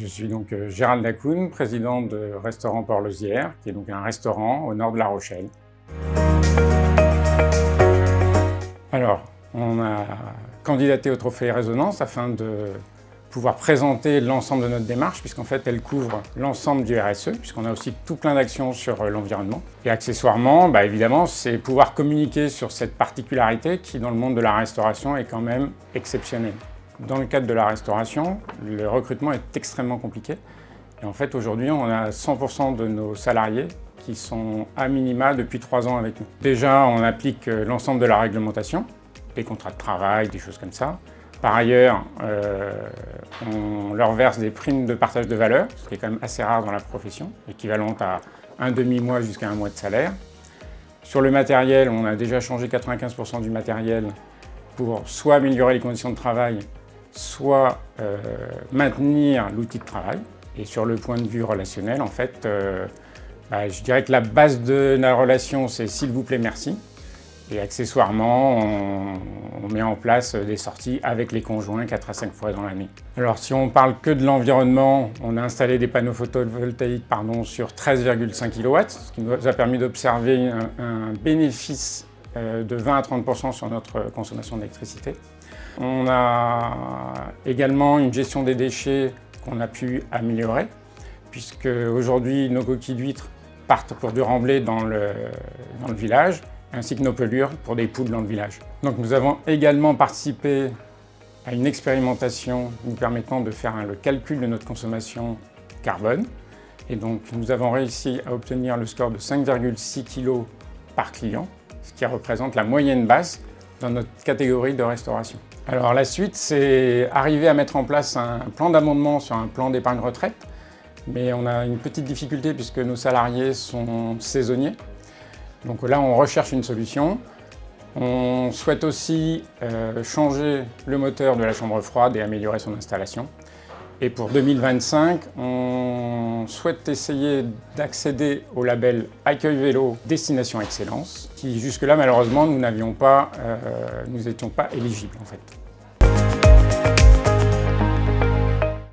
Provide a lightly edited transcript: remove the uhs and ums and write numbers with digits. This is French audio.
Je suis donc Gérald Lacoune, président de Restaurant Port-Losière, qui est donc un restaurant au nord de La Rochelle. Alors, on a candidaté au Trophée Résonance afin de pouvoir présenter l'ensemble de notre démarche, puisqu'en fait elle couvre l'ensemble du RSE, puisqu'on a aussi tout plein d'actions sur l'environnement. Et accessoirement, évidemment, c'est pouvoir communiquer sur cette particularité qui, dans le monde de la restauration, est quand même exceptionnelle. Dans le cadre de la restauration, le recrutement est extrêmement compliqué. Et en fait, aujourd'hui, on a 100% de nos salariés qui sont à minima depuis 3 ans avec nous. Déjà, on applique l'ensemble de la réglementation, les contrats de travail, des choses comme ça. Par ailleurs, on leur verse des primes de partage de valeur, ce qui est quand même assez rare dans la profession, équivalente à un demi-mois jusqu'à un mois de salaire. Sur le matériel, on a déjà changé 95% du matériel pour soit améliorer les conditions de travail, soit maintenir l'outil de travail. Et sur le point de vue relationnel, en fait, je dirais que la base de la relation, c'est « s'il vous plaît, merci ». Et accessoirement, on met en place des sorties avec les conjoints 4 à 5 fois dans l'année. Alors si on parle que de l'environnement, on a installé des panneaux photovoltaïques sur 13,5 kW, ce qui nous a permis d'observer un bénéfice de 20 à 30% sur notre consommation d'électricité. On a également une gestion des déchets qu'on a pu améliorer, puisque aujourd'hui nos coquilles d'huîtres partent pour du remblai dans le village, ainsi que nos pelures pour des poules dans le village. Donc nous avons également participé à une expérimentation nous permettant de faire le calcul de notre consommation carbone. Et donc nous avons réussi à obtenir le score de 5,6 kg par client, ce qui représente la moyenne basse dans notre catégorie de restauration. Alors la suite, c'est arriver à mettre en place un plan d'abondement sur un plan d'épargne retraite, mais on a une petite difficulté puisque nos salariés sont saisonniers. Donc là, on recherche une solution. On souhaite aussi changer le moteur de la chambre froide et améliorer son installation. Et pour 2025, on souhaite essayer d'accéder au label Accueil Vélo Destination Excellence, qui jusque-là, malheureusement, nous n'étions pas éligibles en fait.